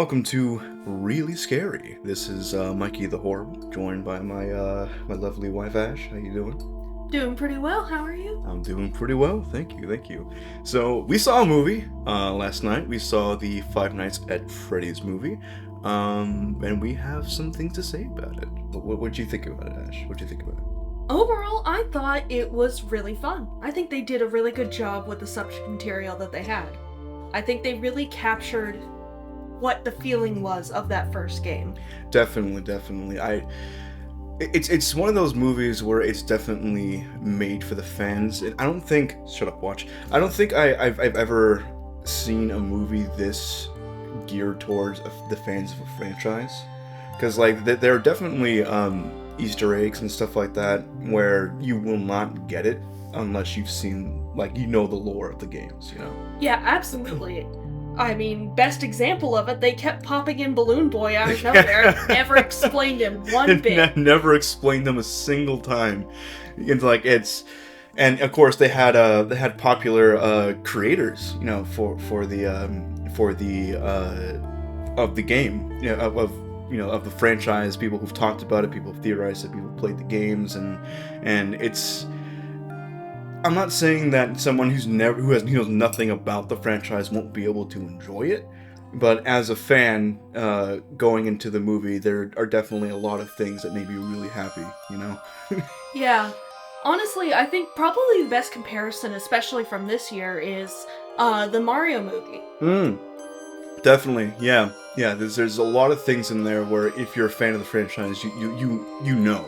welcome to Really Scary. This is Mikey the Horrible, joined by my lovely wife Ash. How you doing? Doing pretty well. How are you? I'm doing pretty well, thank you. So we saw a movie last night. We saw the Five Nights at Freddy's movie, and we have some things to say about it. What'd you think about it, Ash? What'd you think about it? Overall, I thought it was really fun. I think they did a really good job with the subject material that they had. I think they really captured what the feeling was of that first game. Definitely. It's one of those movies where it's definitely made for the fans. And I don't think I don't think I've ever seen a movie this geared towards the fans of a franchise. Because like there are definitely Easter eggs and stuff like that where you will not get it unless you've seen, like, the lore of the games, Yeah, absolutely. I mean, best example of it, they kept popping in Balloon Boy out of nowhere. Never explained him one bit. Never explained them a single time. And of course they had popular creators, for the of the game, of the franchise, people who've talked about it, people who've theorized it, people who've played the games, and it's. I'm not saying that someone who knows nothing about the franchise won't be able to enjoy it, but as a fan, going into the movie, there are definitely a lot of things that made me really happy, Yeah. Honestly, I think probably the best comparison, especially from this year, is the Mario movie. Definitely, yeah. There's a lot of things in there where if you're a fan of the franchise, you know.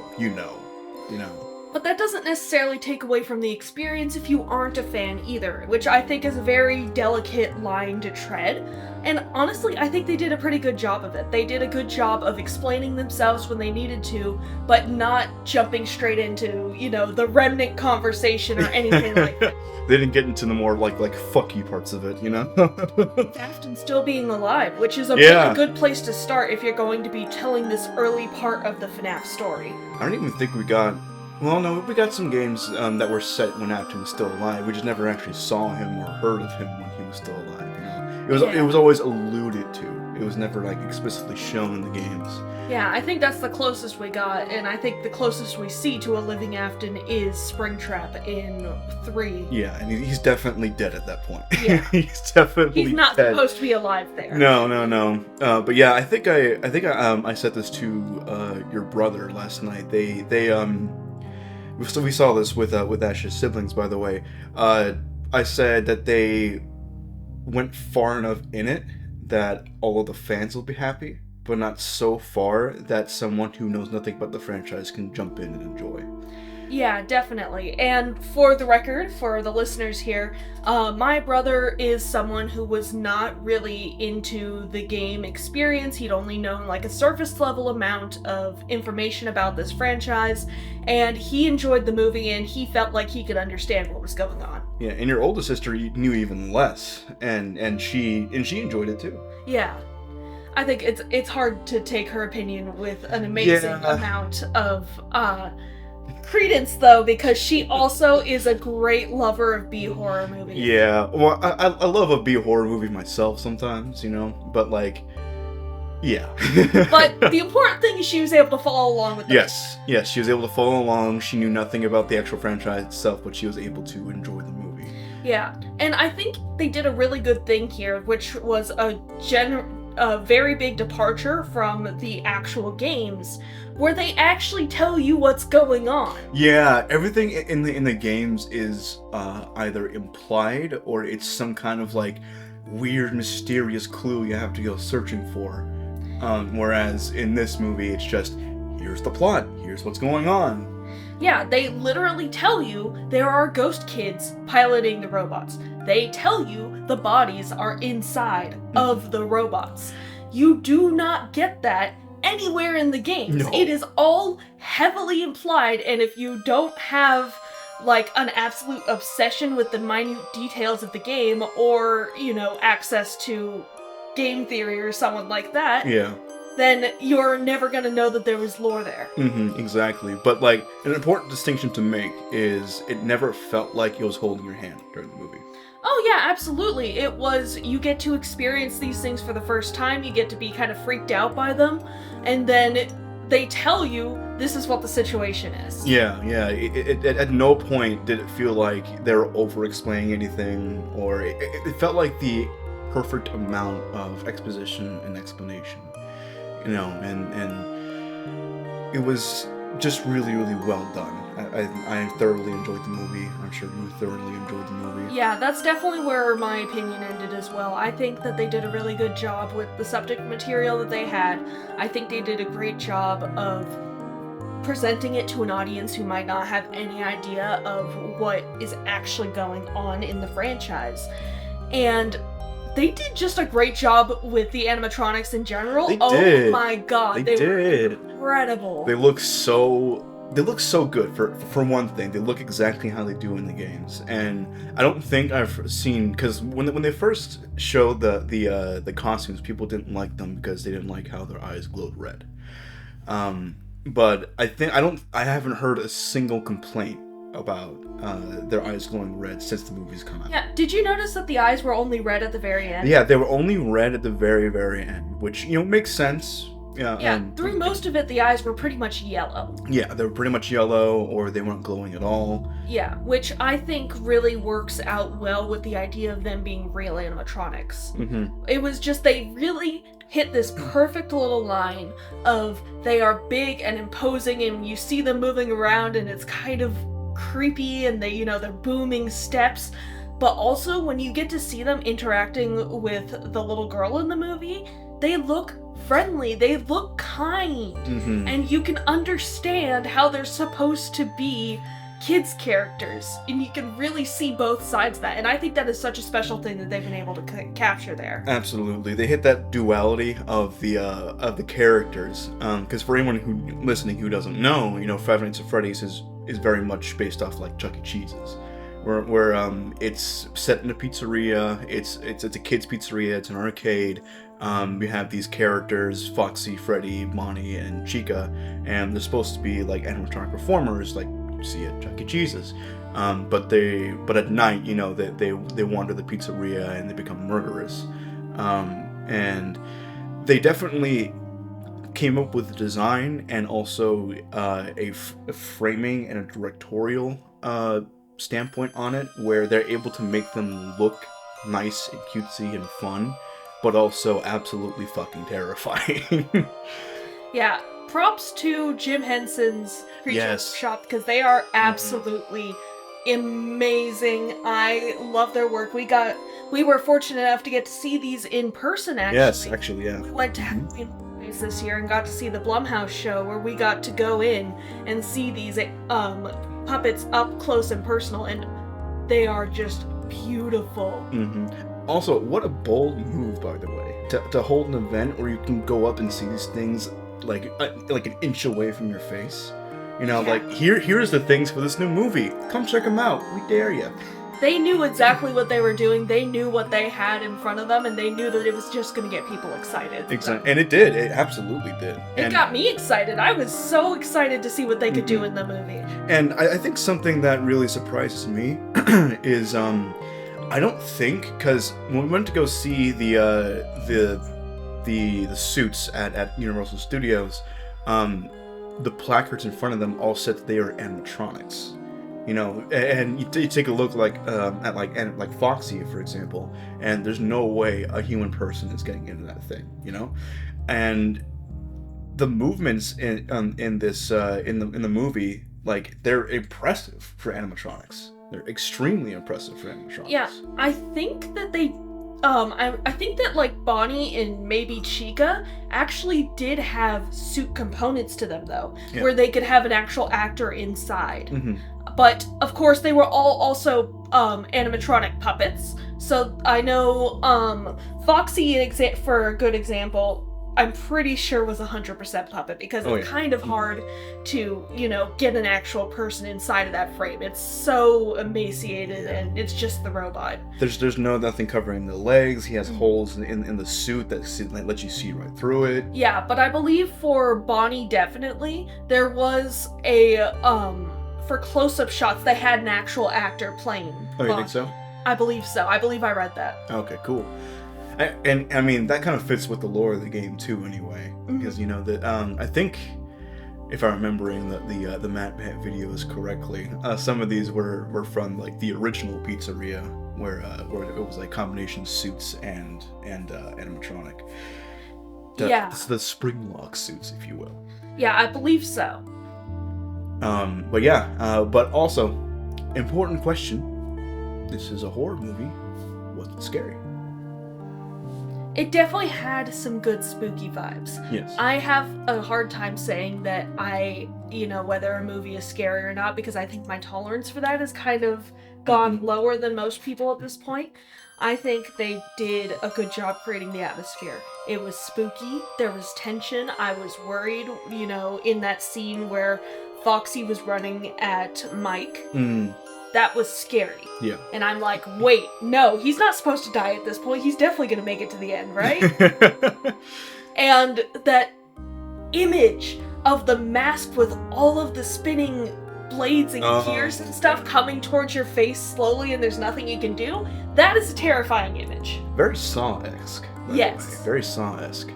But that doesn't necessarily take away from the experience if you aren't a fan either, which I think is a very delicate line to tread. And honestly, I think they did a pretty good job of it. They did a good job of explaining themselves when they needed to, but not jumping straight into, the remnant conversation or anything like that. They didn't get into the more like fuck you parts of it, Afton still being alive, which is a really good place to start if you're going to be telling this early part of the FNAF story. I don't even think we got... Well, no, we got some games that were set when Afton was still alive. We just never actually saw him or heard of him when he was still alive. It was always alluded to. It was never explicitly shown in the games. Yeah, I think that's the closest we got, and I think the closest we see to a living Afton is Springtrap in 3. Yeah, and he's definitely dead at that point. Yeah, he's definitely he's not dead. Supposed to be alive there. No. But yeah, I think I said this to your brother last night. So we saw this with Ash's siblings, by the way. I said that they went far enough in it that all of the fans will be happy, but not so far that someone who knows nothing about the franchise can jump in and enjoy. Yeah, definitely. And for the record, for the listeners here, my brother is someone who was not really into the game experience. He'd only known a surface level amount of information about this franchise, and he enjoyed the movie and he felt like he could understand what was going on. Yeah, and your older sister knew even less, and she enjoyed it too. Yeah. I think it's hard to take her opinion with an amazing amount of credence, though, because she also is a great lover of B-horror movies. Yeah, well, I love a B-horror movie myself sometimes, but yeah. But the important thing is she was able to follow along with this. Yes, she was able to follow along. She knew nothing about the actual franchise itself, but she was able to enjoy the movie. Yeah, and I think they did a really good thing here, which was a very big departure from the actual games, where they actually tell you what's going on. Yeah, everything in the games is either implied or it's some kind of weird, mysterious clue you have to go searching for. Whereas in this movie, it's just, here's the plot, here's what's going on. Yeah, they literally tell you there are ghost kids piloting the robots. They tell you the bodies are inside of the robots. You do not get that anywhere in the games. No. It is all heavily implied, and if you don't have an absolute obsession with the minute details of the game, or access to game theory or someone like that, then you're never gonna know that there was lore there. Exactly. But an important distinction to make is it never felt like it was holding your hand during the movie. Oh yeah, absolutely. It was, you get to experience these things for the first time, you get to be kind of freaked out by them, and then they tell you this is what the situation is. Yeah, yeah. At no point did it feel like they were over-explaining anything, or it felt like the perfect amount of exposition and explanation, and it was just really, really well done. I thoroughly enjoyed the movie. I'm sure you thoroughly enjoyed the movie. Yeah, that's definitely where my opinion ended as well. I think that they did a really good job with the subject material that they had. I think they did a great job of presenting it to an audience who might not have any idea of what is actually going on in the franchise. And they did just a great job with the animatronics in general. They oh did. My god, They were did. incredible. They look so good. For one thing, they look exactly how they do in the games, and I don't think I've seen, because when they first showed the costumes, people didn't like them because they didn't like how their eyes glowed red. But I haven't heard a single complaint about their eyes glowing red since the movie's come out. Yeah, did you notice that the eyes were only red at the very end? Yeah, they were only red at the very, very end, which makes sense. Yeah, through most of it, the eyes were pretty much yellow. Yeah, they were pretty much yellow, or they weren't glowing at all. Yeah, which I think really works out well with the idea of them being real animatronics. Mm-hmm. It was just, they really hit this perfect little line of they are big and imposing, and you see them moving around, and it's kind of creepy, and they're booming steps. But also, when you get to see them interacting with the little girl in the movie, they look friendly, they look kind, Mm-hmm. and you can understand how they're supposed to be kids' characters, and you can really see both sides of that, and I think that is such a special thing that they've been able to capture there. Absolutely, they hit that duality of the characters. Because for anyone listening who doesn't know, Five Nights at Freddy's is very much based off like Chuck E. Cheese's, where it's set in a pizzeria. It's a kids' pizzeria. It's an arcade. We have these characters, Foxy, Freddy, Bonnie, and Chica, and they're supposed to be like animatronic performers, like you see at Chuck E. Cheese's. But at night, they wander the pizzeria and they become murderous. And they definitely came up with the design and also a framing and a directorial standpoint on it, where they're able to make them look nice and cutesy and fun, but also absolutely fucking terrifying. Yeah, props to Jim Henson's Creature Shop, because they are absolutely amazing. I love their work. We were fortunate enough to get to see these in person, actually. Yes, actually, yeah. We went to Halloween this year and got to see the Blumhouse show, where we got to go in and see these puppets up close and personal, and they are just beautiful. Mm-hmm. Also, what a bold move, by the way, to hold an event where you can go up and see these things like an inch away from your face. Like here's the things for this new movie. Come check them out. We dare you. They knew exactly what they were doing. They knew what they had in front of them, and they knew that it was just going to get people excited. Exactly, and it did. It absolutely did. It got me excited. I was so excited to see what they could do in the movie. And I think something that really surprises me is I don't think, because when we went to go see the suits at Universal Studios, the placards in front of them all said that they are animatronics. And you take a look at Foxy, for example, and there's no way a human person is getting into that thing, and the movements in the movie, like, they're impressive for animatronics. They're extremely impressive for animatronics. Yeah, I think that they I think that like Bonnie and maybe Chica actually did have suit components to them, though, where they could have an actual actor inside. Mm-hmm. But of course they were all also animatronic puppets. So I know Foxy, for a good example, I'm pretty sure was 100% puppet, because it's kind of hard to, get an actual person inside of that frame. It's so emaciated and it's just the robot. There's nothing covering the legs. He has holes in the suit that lets you see right through it. Yeah, but I believe for Bonnie, definitely, there was a, for close-up shots, they had an actual actor playing. Oh, you think so? I believe so. I believe I read that. Okay, cool. And I mean, that kind of fits with the lore of the game too, anyway. Because you know that I think, if I'm remembering the Matt videos correctly, some of these were from like the original pizzeria, where it was like combination suits and animatronic. The spring lock suits, if you will. Yeah, I believe so. But also, important question. This is a horror movie. Was it scary? It definitely had some good spooky vibes. Yes. I have a hard time saying that whether a movie is scary or not, because I think my tolerance for that has kind of gone lower than most people at this point. I think they did a good job creating the atmosphere. It was spooky, there was tension, I was worried, in that scene where Foxy was running at Mike. That was scary. Yeah. And I'm like, wait, no, he's not supposed to die at this point. He's definitely going to make it to the end, right? And that image of the mask with all of the spinning blades and gears and stuff coming towards your face slowly and there's nothing you can do, that is a terrifying image. Very Saw-esque. Yes. Very Saw-esque.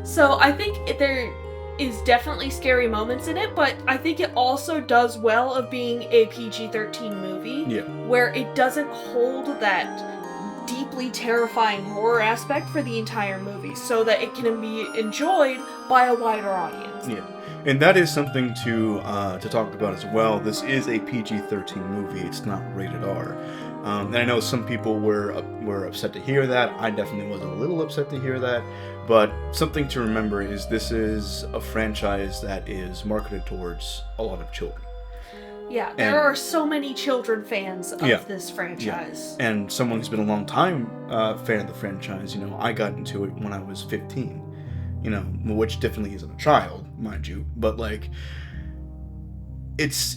So I think there is definitely scary moments in it, but I think it also does well of being a PG-13 movie, where it doesn't hold that deeply terrifying horror aspect for the entire movie, so that it can be enjoyed by a wider audience. Yeah, and that is something to talk about as well. This is a PG-13 movie. It's not rated R. And I know some people were upset to hear that. I definitely was a little upset to hear that. But something to remember is this is a franchise that is marketed towards a lot of children. Yeah, there are so many children fans of this franchise. Yeah. And someone who's been a long time fan of the franchise, I got into it when I was 15. Which definitely isn't a child, mind you. But, like, it's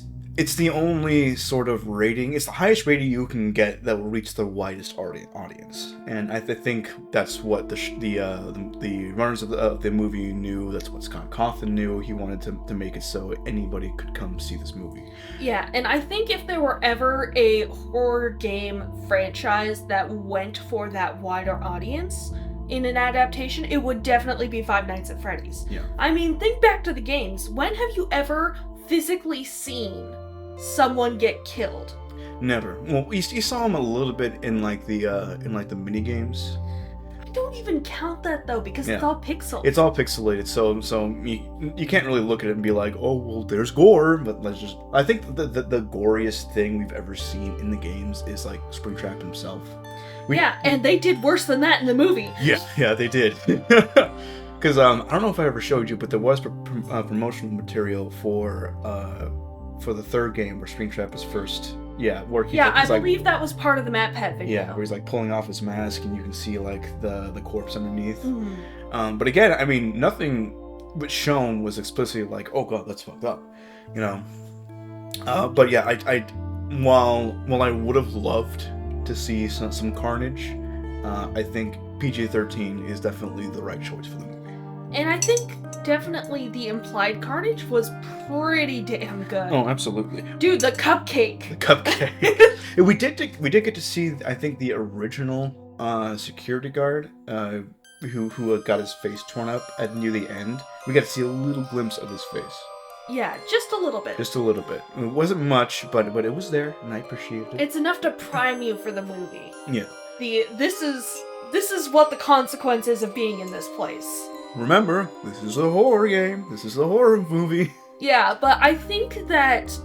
the only sort of rating, it's the highest rating you can get that will reach the widest audience. And I think that's what the runners of the movie knew. That's what Scott Cawthon knew. He wanted to make it so anybody could come see this movie. Yeah, and I think if there were ever a horror game franchise that went for that wider audience in an adaptation, it would definitely be Five Nights at Freddy's. Yeah. I mean, think back to the games. When have you ever physically seen someone get killed? Never. Well, you saw him a little bit in the mini games. I don't even count that though, because it's all pixel. It's all pixelated, so you can't really look at it and be like, oh well, there's gore. But I think the goriest thing we've ever seen in the games is like Springtrap himself. And they did worse than that in the movie. Yeah, they did. Because I don't know if I ever showed you, but there was promotional material for the third game where Springtrap was first. Yeah, where I believe that was part of the Matt Pet video. Yeah, where he's like pulling off his mask and you can see like the corpse underneath. Mm-hmm. But again, I mean, nothing but shown was explicitly like, oh god, that's fucked up, But yeah, while I would have loved to see some carnage, I think PG-13 is definitely the right choice for the movie. And I think definitely the implied carnage was pretty damn good. Oh, absolutely. Dude, the cupcake. The cupcake. we did get to see, I think, the original security guard who got his face torn up near the end. We got to see a little glimpse of his face. Yeah, just a little bit. Just a little bit. It wasn't much, but it was there, and I appreciated it. It's enough to prime you for the movie. Yeah. This is what the consequences of being in this place. Remember, this is a horror game. This is a horror movie. Yeah, but I think that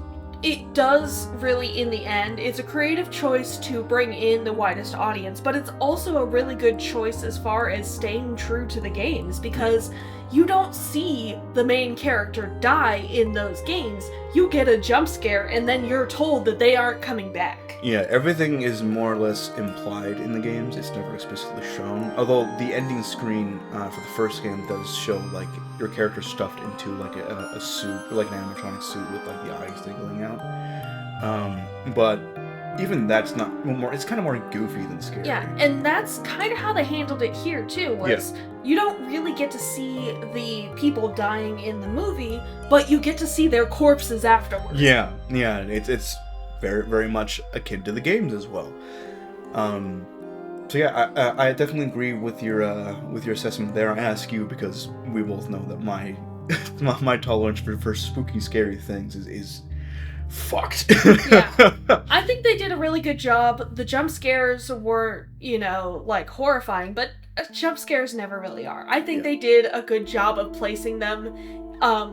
it does really, in the end, it's a creative choice to bring in the widest audience, but it's also a really good choice as far as staying true to the games, because you don't see the main character die in those games. You get a jump scare, and then you're told that they aren't coming back. Yeah, everything is more or less implied in the games. It's never explicitly shown. Although the ending screen for the first game does show like your character stuffed into like a suit, like an animatronic suit with like the eyes dangling out. But even that's not more. It's kind of more goofy than scary. Yeah, and that's kind of how they handled it here too. You don't really get to see the people dying in the movie, but you get to see their corpses afterwards. Yeah, it's very, very much akin to the games as well. So yeah, I definitely agree with your assessment there. I ask you because we both know that my my tolerance for spooky, scary things is fucked. Yeah. I think they did a really good job. The jump scares were, like horrifying, but jump scares never really are. I think they did a good job of placing them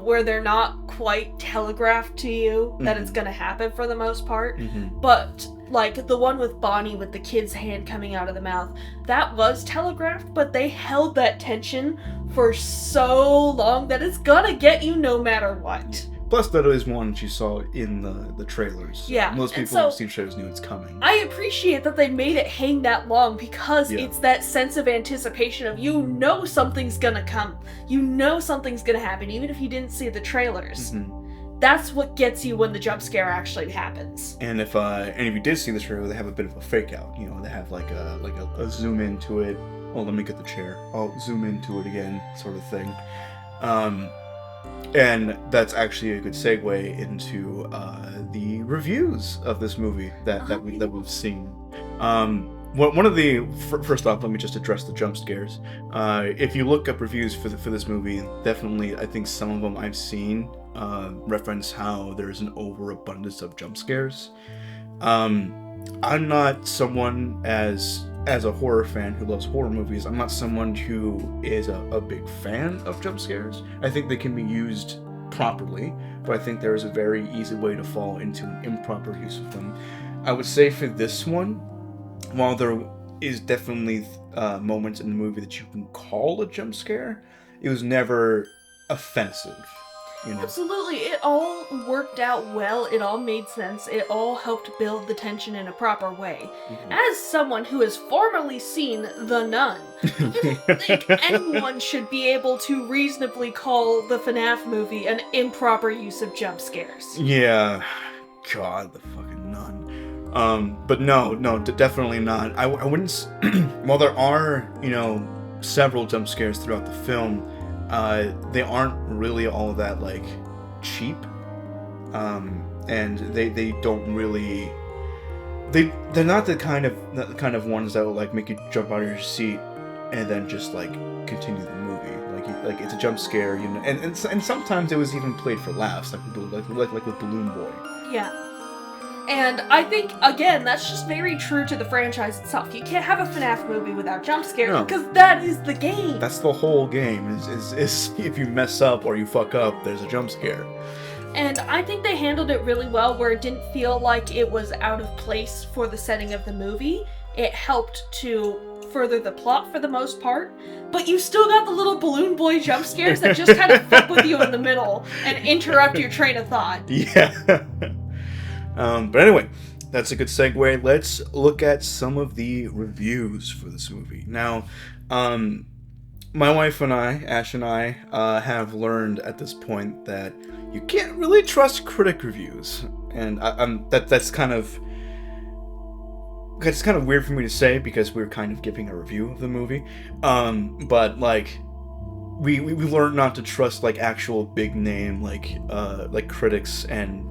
where they're not quite telegraphed to you that it's gonna happen for the most part. But like the one with Bonnie with the kid's hand coming out of the mouth, that was telegraphed, but they held that tension for so long that it's gonna get you no matter what. Plus, that is one you saw in the trailers. Yeah. Most people who've seen trailers knew it's coming. I appreciate that they made it hang that long because it's that sense of anticipation of something's gonna come. Something's gonna happen, even if you didn't see the trailers. That's what gets you when the jump scare actually happens. And if you did see the trailer, they have a bit of a fake out. They have like a zoom into it. Oh, let me get the chair. I'll zoom into it again, sort of thing. And that's actually a good segue into the reviews of this movie that we've seen. One of the first off, let me just address the jump scares. If you look up reviews for this movie, definitely I think some of them I've seen reference how there's an overabundance of jump scares. I'm not someone as a horror fan who loves horror movies. I'm not someone who is a big fan of jump scares. I think they can be used properly, but I think there is a very easy way to fall into an improper use of them. I would say for this one, while there is definitely moments in the movie that you can call a jump scare, it was never offensive. Absolutely. It all worked out well. It all made sense. It all helped build the tension in a proper way. As someone who has formerly seen The Nun, I don't think anyone should be able to reasonably call the FNAF movie an improper use of jump scares. Yeah. God, the fucking Nun. But no, definitely not. I wouldn't... While there are, several jump scares throughout the film, they aren't really all that like cheap, and they don't really they're not the kind of ones that will like make you jump out of your seat and then just like continue the movie. Like it's a jump scare, and sometimes it was even played for laughs, like with Balloon Boy. Yeah. And I think, again, that's just very true to the franchise itself. You can't have a FNAF movie without jump scares, because that is the game. That's the whole game, is if you mess up or you fuck up, there's a jump scare. And I think they handled it really well, where it didn't feel like it was out of place for the setting of the movie. It helped to further the plot for the most part, but you still got the little Balloon Boy jump scares that just kind of fuck with you in the middle and interrupt your train of thought. Yeah. But anyway, that's a good segue. Let's look at some of the reviews for this movie. Now, my wife and I, Ash and I, have learned at this point that you can't really trust critic reviews, and that's kind of weird for me to say because we're kind of giving a review of the movie. But like, we learned not to trust like actual big name like critics and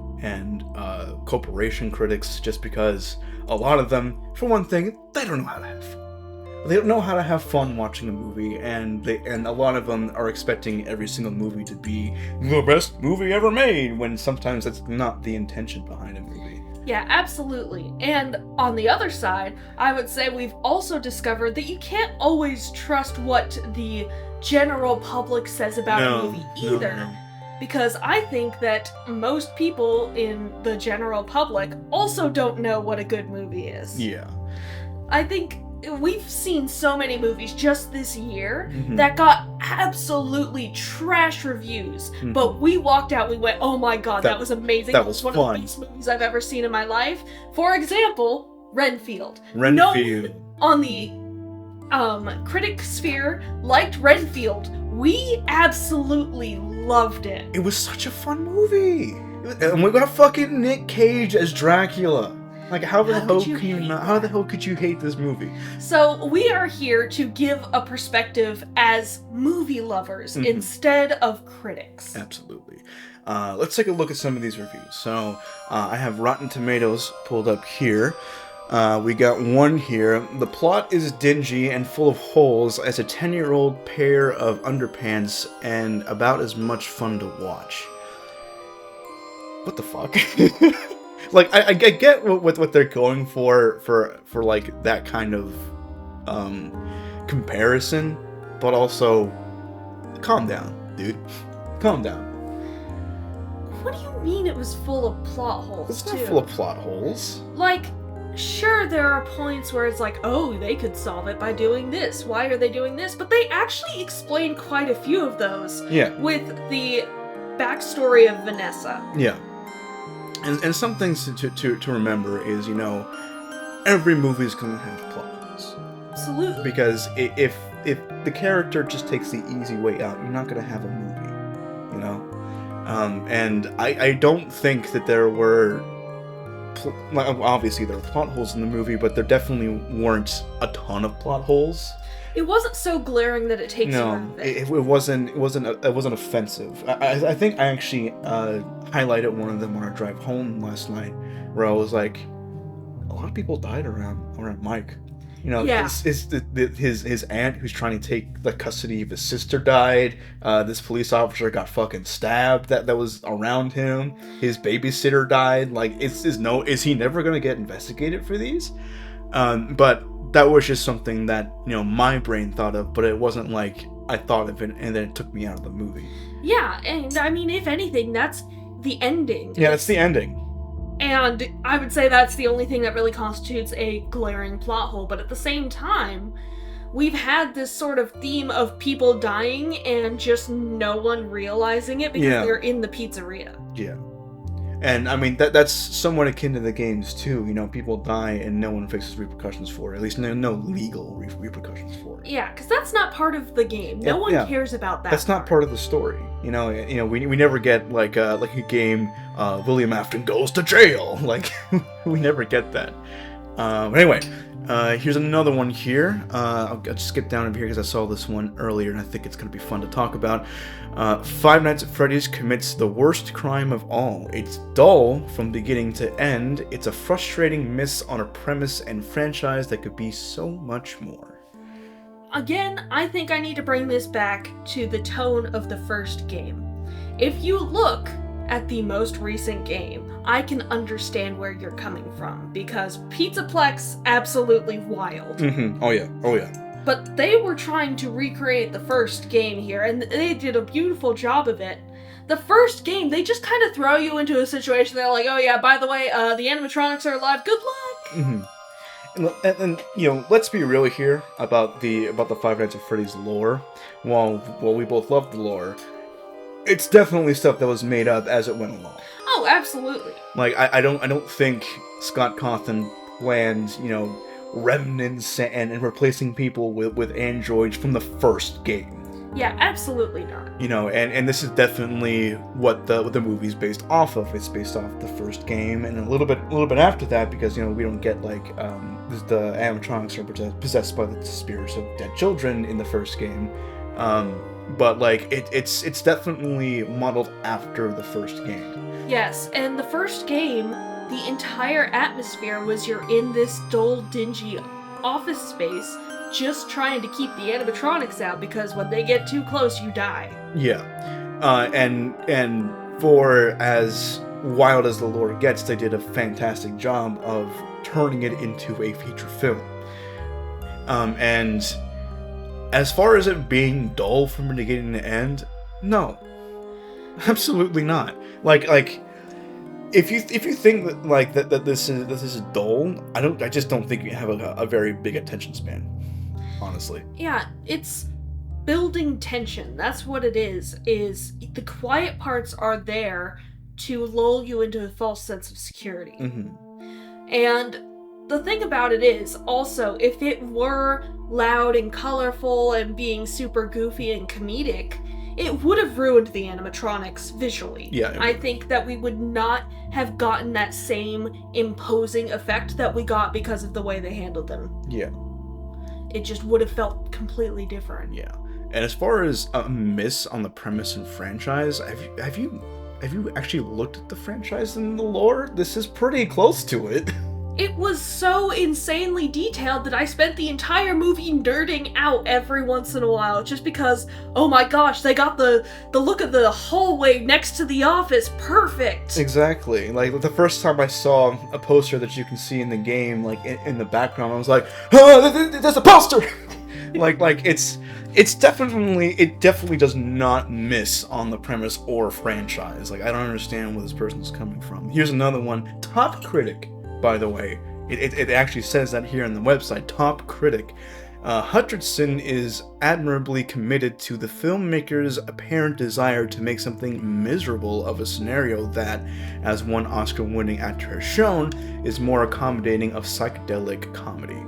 corporation critics, just because a lot of them, for one thing, they don't know how to have fun. They don't know how to have fun watching a movie, and a lot of them are expecting every single movie to be the best movie ever made, when sometimes that's not the intention behind a movie. Yeah, absolutely. And on the other side, I would say we've also discovered that you can't always trust what the general public says about a movie either. No. Because I think that most people in the general public also don't know what a good movie is. Yeah. I think we've seen so many movies just this year that got absolutely trash reviews, but we walked out, we went, oh my god, that was amazing. That was one fun. of the best movies I've ever seen in my life. For example, Renfield. No one on the critic sphere liked Renfield. We absolutely loved it. It was such a fun movie. And we got fucking Nick Cage as Dracula. Like, how the hell could you hate this movie? So we are here to give a perspective as movie lovers instead of critics. Absolutely. Let's take a look at some of these reviews. So I have Rotten Tomatoes pulled up here. We got one here. The plot is dingy and full of holes as a 10-year-old pair of underpants and about as much fun to watch. What the fuck? Like, I get what they're going for like that kind of comparison, but also calm down, dude. Calm down. What do you mean it was full of plot holes? It's not full of plot holes. Like, sure, there are points where it's like, oh, they could solve it by doing this. Why are they doing this? But they actually explain quite a few of those. Yeah. With the backstory of Vanessa. Yeah. And some things to remember is, you know, every movie is going to have plot holes. Absolutely. Because if the character just takes the easy way out, you're not going to have a movie, you know? And I don't think that there were... obviously there were plot holes in the movie, but there definitely weren't a ton of plot holes. It wasn't so glaring that it takes you out of it. It wasn't offensive. I think I actually highlighted one of them on our drive home last night, where I was like, a lot of people died around Mike. You know, yeah. his aunt who's trying to take the custody of his sister died. This police officer got fucking stabbed that was around him. His babysitter died. Like, is he never gonna get investigated for these? But that was just something that, you know, my brain thought of, but it wasn't like I thought of it and then it took me out of the movie. Yeah, and I mean, if anything, that's the ending. Yeah, that's the ending. And I would say that's the only thing that really constitutes a glaring plot hole, but at the same time, we've had this sort of theme of people dying and just no one realizing it because they're in the pizzeria. Yeah. And I mean, that's somewhat akin to the games too. You know, people die and no one faces repercussions for it. At least no legal repercussions for it. Yeah, because that's not part of the game. No one cares about that. That's not part of the story. You know, we never get like a game. William Afton goes to jail. Like, we never get that. Anyway, here's another one here. I'll just skip down over here because I saw this one earlier and I think it's going to be fun to talk about. Five Nights at Freddy's commits the worst crime of all. It's dull from beginning to end. It's a frustrating miss on a premise and franchise that could be so much more. Again, I think I need to bring this back to the tone of the first game. If you look at the most recent game, I can understand where you're coming from, because Pizzaplex, absolutely wild. Mm-hmm. Oh yeah. But they were trying to recreate the first game here, and they did a beautiful job of it. The first game, they just kind of throw you into a situation, they're like, oh yeah, by the way, the animatronics are alive, good luck! Mm-hmm. And you know, let's be real here about the Five Nights at Freddy's lore. While we both love the lore, it's definitely stuff that was made up as it went along. Oh, absolutely. Like, I don't think Scott Cawthon planned, you know, remnants and replacing people with androids from the first game. Yeah, absolutely not. You know, and this is definitely what the movie's based off of. It's based off the first game, and a little bit after that, because, you know, we don't get like the animatronics are possessed by the spirits of dead children in the first game. But like it's definitely modeled after the first game. Yes, and the first game, the entire atmosphere was you're in this dull, dingy office space just trying to keep the animatronics out, because when they get too close, you die. Yeah. And for as wild as the lore gets, they did a fantastic job of turning it into a feature film. And as far as it being dull from beginning to end, no. Absolutely not. Like if you think that like that this is dull, I just don't think you have a very big attention span. Honestly. Yeah, it's building tension. That's what it is the quiet parts are there to lull you into a false sense of security. Mm-hmm. And the thing about it is, also, if it were loud and colorful and being super goofy and comedic, it would have ruined the animatronics visually. Yeah. I think that we would not have gotten that same imposing effect that we got because of the way they handled them. Yeah. It just would have felt completely different. Yeah. And as far as a miss on the premise and franchise, have you actually looked at the franchise and the lore? This is pretty close to it. it was so insanely detailed that I spent the entire movie nerding out every once in a while, just because, oh my gosh, they got the look of the hallway next to the office perfect. Exactly. Like, the first time I saw a poster that you can see in the game, like, in the background, I was like, oh, there's a poster! like, it definitely does not miss on the premise or franchise. Like, I don't understand where this person's coming from. Here's another one. Top critic, by the way. It actually says that here on the website. Top critic. Hutcherson is admirably committed to the filmmaker's apparent desire to make something miserable of a scenario that, as one Oscar-winning actor has shown, is more accommodating of psychedelic comedy.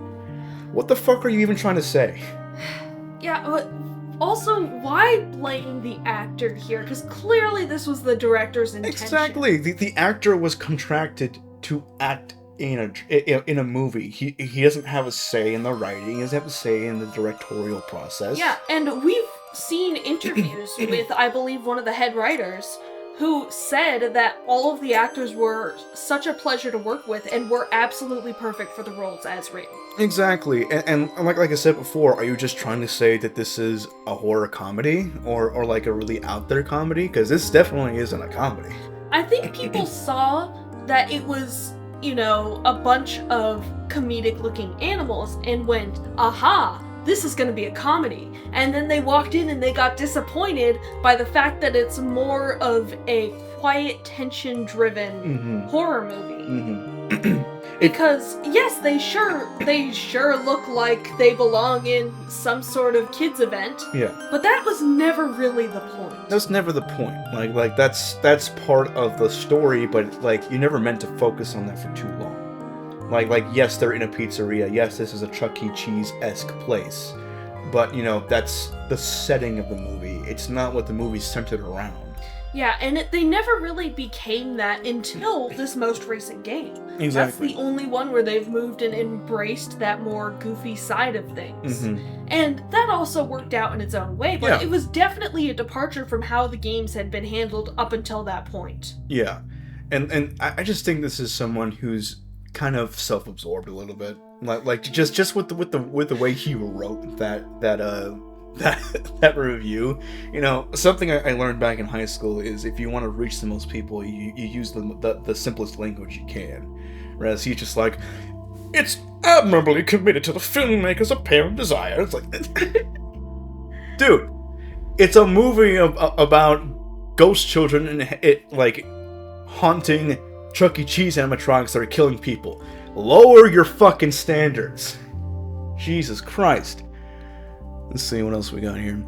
What the fuck are you even trying to say? Yeah, but also, why blame the actor here? Because clearly this was the director's intention. Exactly. The actor was contracted to act in a movie. He doesn't have a say in the writing. He doesn't have a say in the directorial process. Yeah, and we've seen interviews with, I believe, one of the head writers who said that all of the actors were such a pleasure to work with and were absolutely perfect for the roles as written. Exactly, and like I said before, are you just trying to say that this is a horror comedy or like a really out there comedy? Because this definitely isn't a comedy. I think people saw that it was, you know, a bunch of comedic looking animals and went, aha, this is going to be a comedy. And then they walked in and they got disappointed by the fact that it's more of a quiet, tension-driven horror movie. Because, yes, they sure look like they belong in some sort of kids event. Yeah. But that was never really the point. That's never the point. Like that's part of the story, but like you never meant to focus on that for too long. Like yes, they're in a pizzeria. Yes, this is a Chuck E. Cheese-esque place. But, you know, that's the setting of the movie. It's not what the movie's centered around. Yeah, and they never really became that until this most recent game. Exactly. That's the only one where they've moved and embraced that more goofy side of things. And that also worked out in its own way, but it was definitely a departure from how the games had been handled up until that point. Yeah. And I just think this is someone who's kind of self-absorbed a little bit. Like just with the way he wrote that review. You know, something I learned back in high school is if you want to reach the most people, you use the simplest language you can. Whereas he's just like, it's admirably committed to the filmmaker's apparent desire. It's like, dude, it's a movie about ghost children and it like haunting Chuck E. Cheese animatronics that are killing people. Lower your fucking standards. Jesus Christ. Let's see what else we got here.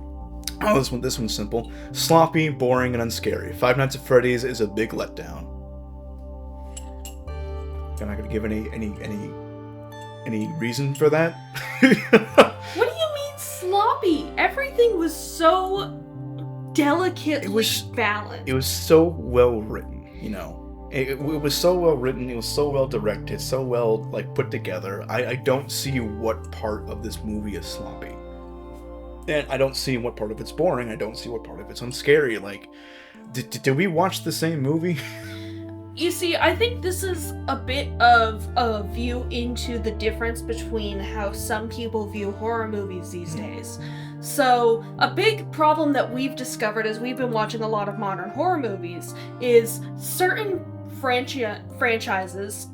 Oh, this one's simple. Sloppy, boring, and unscary. Five Nights at Freddy's is a big letdown. I'm not gonna give any reason for that. What do you mean sloppy? Everything was so delicately balanced. It was so well written, you know. It was so well written, it was so well directed, so well like put together. I don't see what part of this movie is sloppy. And I don't see what part of it's boring, I don't see what part of it's unscary. Like, did we watch the same movie? You see, I think this is a bit of a view into the difference between how some people view horror movies these days. So, a big problem that we've discovered as we've been watching a lot of modern horror movies is certain franchises,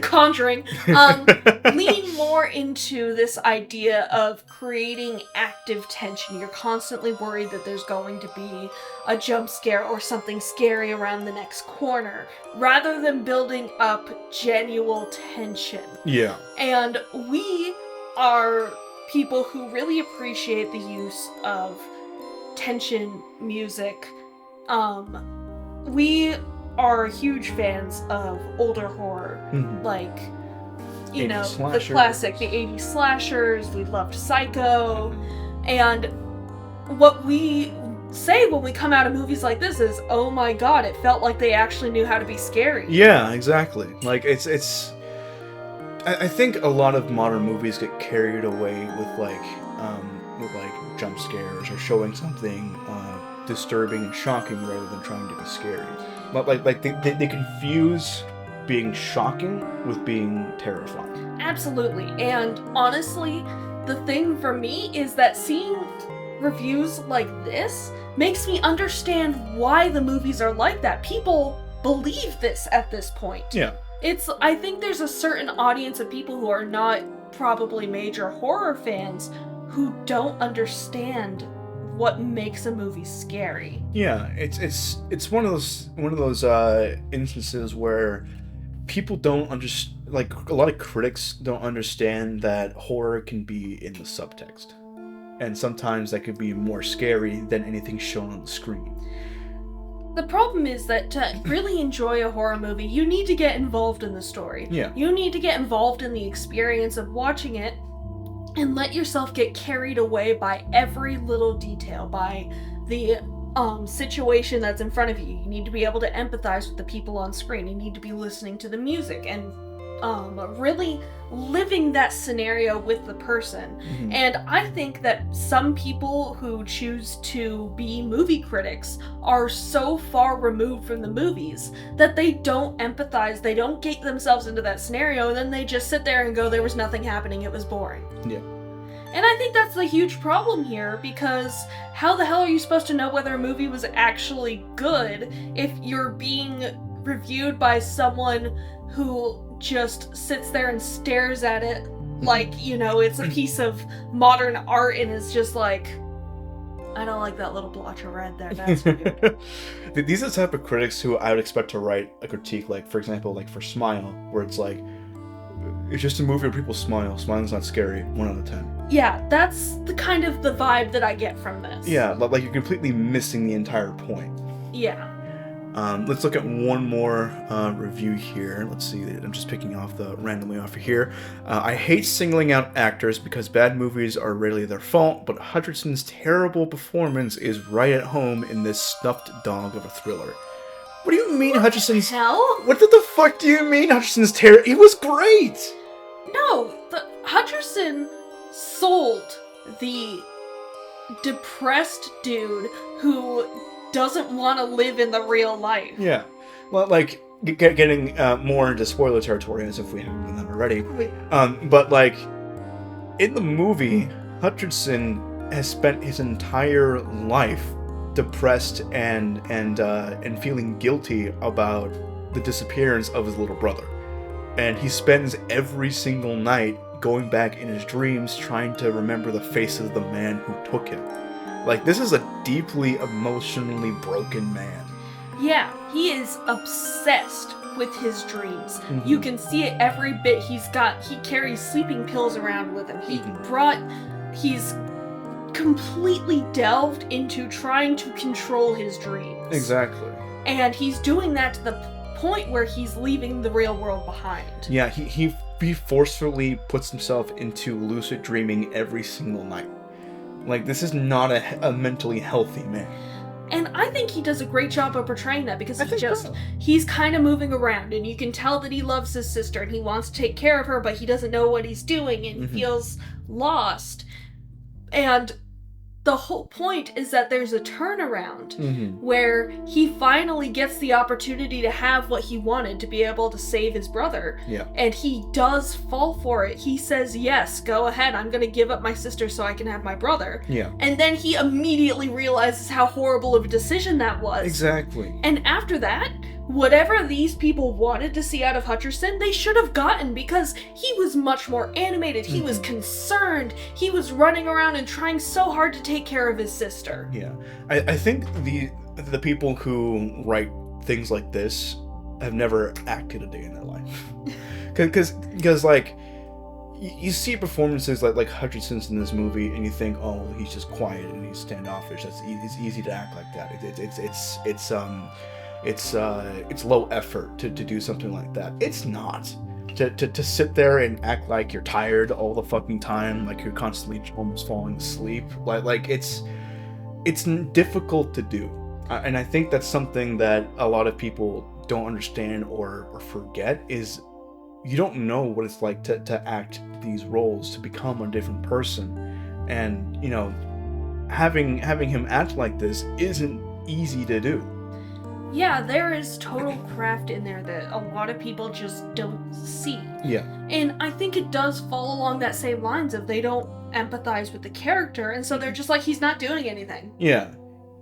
Conjuring, lean more into this idea of creating active tension. You're constantly worried that there's going to be a jump scare or something scary around the next corner, rather than building up genuine tension. Yeah. And we are people who really appreciate the use of tension music. We are huge fans of older horror, like, you know, the classic, the 80s slashers. We loved Psycho, and what we say when we come out of movies like this is, oh my god, it felt like they actually knew how to be scary. Yeah, exactly. Like, it's I think a lot of modern movies get carried away with like jump scares or showing something disturbing and shocking rather than trying to be scary. But like they confuse being shocking with being terrifying. Absolutely. And honestly, the thing for me is that seeing reviews like this makes me understand why the movies are like that. People believe this at this point. Yeah. I think there's a certain audience of people who are not probably major horror fans who don't understand what makes a movie scary. Yeah, it's one of those instances where people don't understand. Like, a lot of critics don't understand that horror can be in the subtext, and sometimes that could be more scary than anything shown on the screen. The problem is that to really enjoy a horror movie, you need to get involved in the story. Yeah. You need to get involved in the experience of watching it and let yourself get carried away by every little detail, by the situation that's in front of you. You need to be able to empathize with the people on screen. You need to be listening to the music and really living that scenario with the person. Mm-hmm. And I think that some people who choose to be movie critics are so far removed from the movies that they don't empathize, they don't get themselves into that scenario, and then they just sit there and go, there was nothing happening, it was boring. Yeah. And I think that's the huge problem here, because how the hell are you supposed to know whether a movie was actually good if you're being reviewed by someone who just sits there and stares at it like, it's a piece of modern art and is just like, I don't like that little blotch of red there, that's weird. These are the type of critics who I would expect to write a critique, like, for example, like for Smile, where it's like, it's just a movie where people smile. Smiling's not scary. 1 out of 10. Yeah, that's the kind of the vibe that I get from this. Yeah, like you're completely missing the entire point. Yeah. Let's look at one more review here. Let's see. I'm just picking randomly off of here. I hate singling out actors because bad movies are rarely their fault, but Hutcherson's terrible performance is right at home in this stuffed dog of a thriller. What do you mean, Hutcherson's... Hell? What the fuck do you mean, Hutcherson's terrible? He was great! No, Hutcherson sold the depressed dude who doesn't want to live in the real life. Yeah. Well, like, getting more into spoiler territory, as if we haven't done that already. But, like, in the movie, Hutcherson has spent his entire life depressed and feeling guilty about the disappearance of his little brother. And he spends every single night going back in his dreams trying to remember the face of the man who took him. Like, this is a deeply emotionally broken man. Yeah, he is obsessed with his dreams. Mm-hmm. You can see it every bit. He carries sleeping pills around with him. He's completely delved into trying to control his dreams. Exactly. And he's doing that to the point where he's leaving the real world behind. Yeah, he forcefully puts himself into lucid dreaming every single night. Like, this is not a mentally healthy man. And I think he does a great job of portraying that, because so. he's kind of moving around, and you can tell that he loves his sister and he wants to take care of her, but he doesn't know what he's doing and he feels lost. And the whole point is that there's a turnaround where he finally gets the opportunity to have what he wanted, to be able to save his brother. Yeah. And he does fall for it. He says, yes, go ahead. I'm going to give up my sister so I can have my brother. Yeah. And then he immediately realizes how horrible of a decision that was. Exactly. And after that, whatever these people wanted to see out of Hutcherson, they should have gotten, because he was much more animated. He was concerned. He was running around and trying so hard to take care of his sister. Yeah. I think the people who write things like this have never acted a day in their life. Because like, you see performances like Hutcherson's in this movie, and you think, oh, he's just quiet and he's standoffish. It's easy to act like that. It's low effort to do something like that. It's not. To sit there and act like you're tired all the fucking time, like you're constantly almost falling asleep, like it's difficult to do. And I think that's something that a lot of people don't understand or forget, is you don't know what it's like to act these roles, to become a different person. And, having him act like this isn't easy to do. Yeah, there is total craft in there that a lot of people just don't see. Yeah. And I think it does fall along that same lines of they don't empathize with the character, and so they're just like, he's not doing anything. Yeah.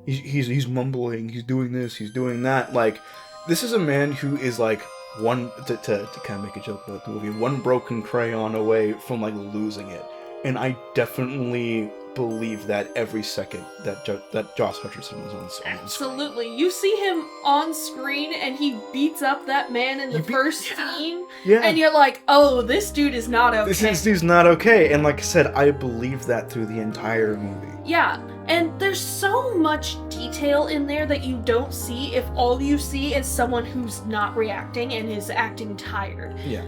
He's mumbling, he's doing this, he's doing that. Like, this is a man who is like to kind of make a joke about the movie, one broken crayon away from like losing it. And I definitely believe that every second that Josh Hutcherson was on screen. Absolutely. You see him on screen and he beats up that man in the first scene. Yeah. And you're like, oh, this dude is not okay. This dude's not okay. And like I said, I believe that through the entire movie. Yeah. And there's so much detail in there that you don't see if all you see is someone who's not reacting and is acting tired. Yeah.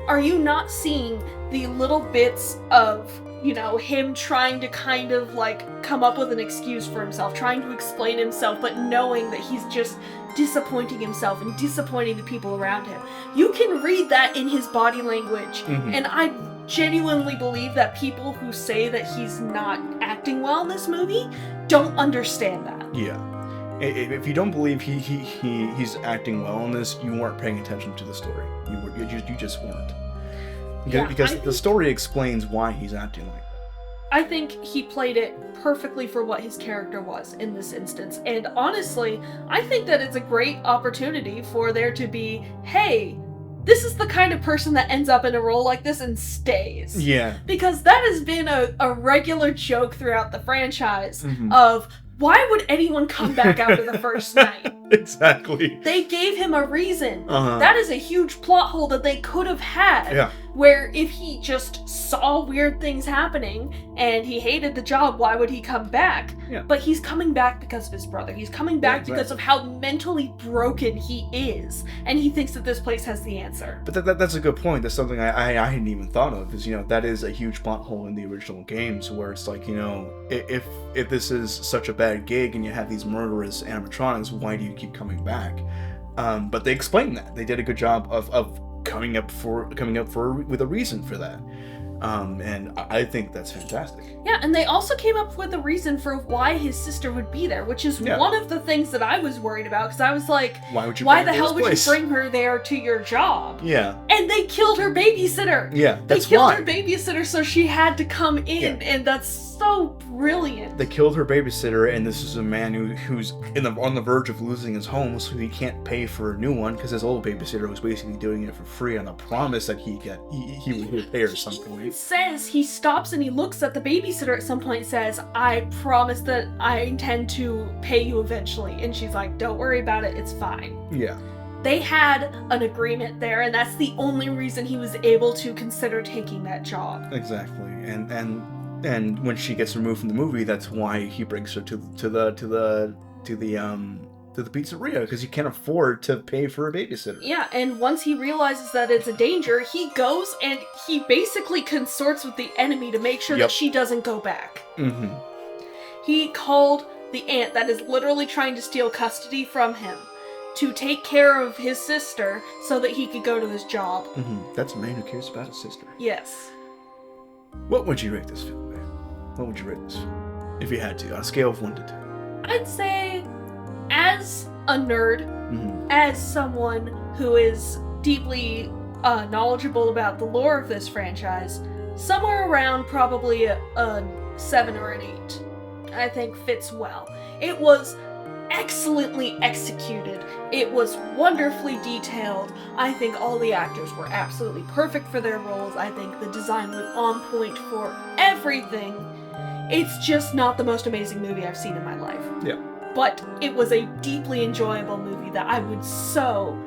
Are you not seeing the little bits of, you know, him trying to kind of like come up with an excuse for himself, trying to explain himself, but knowing that he's just disappointing himself and disappointing the people around him? You can read that in his body language. Mm-hmm. And I genuinely believe that people who say that he's not acting well in this movie don't understand that. Yeah. If you don't believe he's acting well in this, you weren't paying attention to the story. You just weren't. Because the story explains why he's acting like that. I think he played it perfectly for what his character was in this instance. And honestly, I think that it's a great opportunity for there to be, hey, this is the kind of person that ends up in a role like this and stays. Yeah. Because that has been a regular joke throughout the franchise Mm-hmm. of, why would anyone come back after the first night? Exactly. They gave him a reason. Uh-huh. That is a huge plot hole that they could have had. Yeah. Where if he just saw weird things happening and he hated the job, why would he come back? Yeah. But he's coming back because of his brother. He's coming back exactly. because of how mentally broken he is. And he thinks that this place has the answer. But that's a good point. That's something I hadn't even thought of. Is, you know, that is a huge plot hole in the original games, where it's like, you know, if this is such a bad gig and you have these murderous animatronics, why do you keep coming back? But they explained that. They did a good job of coming up with a reason for that. And I think that's fantastic. Yeah, and they also came up with a reason for why his sister would be there, which is one of the things that I was worried about, because I was like, why the hell would you bring her there to your job? Yeah. And they killed her babysitter. Yeah, that's They killed why. her babysitter, so she had to come in, and that's so brilliant. They killed her babysitter, and this is a man who's on the verge of losing his home, so he can't pay for a new one because his old babysitter was basically doing it for free on the promise that he would pay her at some point. He says, he stops and he looks at the babysitter at some point and says, I promise that I intend to pay you eventually. And she's like, don't worry about it, it's fine. Yeah. They had an agreement there, and that's the only reason he was able to consider taking that job. Exactly. And when she gets removed from the movie, that's why he brings her to the pizzeria, because he can't afford to pay for a babysitter. Yeah, and once he realizes that it's a danger, he goes and he basically consorts with the enemy to make sure that she doesn't go back. Mm-hmm. He called the aunt that is literally trying to steal custody from him to take care of his sister so that he could go to his job. Mm-hmm. That's a man who cares about his sister. Yes. What would you rate this film, man? What would you rate this film? If you had to, on a scale of 1 to 10. I'd say, as a nerd, Mm-hmm. as someone who is deeply knowledgeable about the lore of this franchise, somewhere around probably a 7 or an 8, I think fits well. It was excellently executed. It was wonderfully detailed. I think all the actors were absolutely perfect for their roles. I think the design was on point for everything. It's just not the most amazing movie I've seen in my life. Yeah. But it was a deeply enjoyable movie that I would so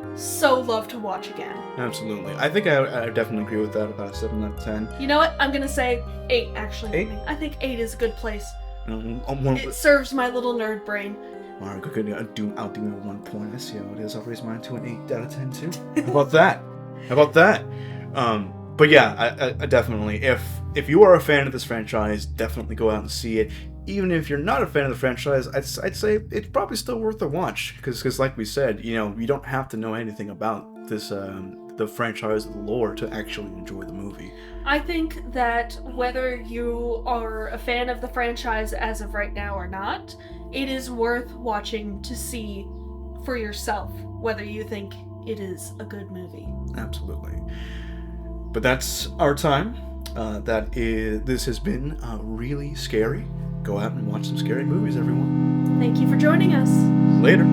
love to watch again. Absolutely. I think I definitely agree with that, about a 7 out of 10. You know what? I'm gonna say 8, actually. 8? I think 8 is a good place. One, It serves my little nerd brain. Alright, good. I'll do 1 point. I see how it is. I'll raise mine to an 8 out of 10 too. How about that? How about that? But yeah, I definitely, if you are a fan of this franchise, definitely go out and see it. Even if you're not a fan of the franchise, I'd say it's probably still worth a watch. Because like we said, you know, you don't have to know anything about this, the franchise, the lore, to actually enjoy the movie. I think that whether you are a fan of the franchise as of right now or not, it is worth watching to see for yourself whether you think it is a good movie. Absolutely. But that's our time. This has been really scary. Go out and watch some scary movies, everyone. Thank you for joining us. Later.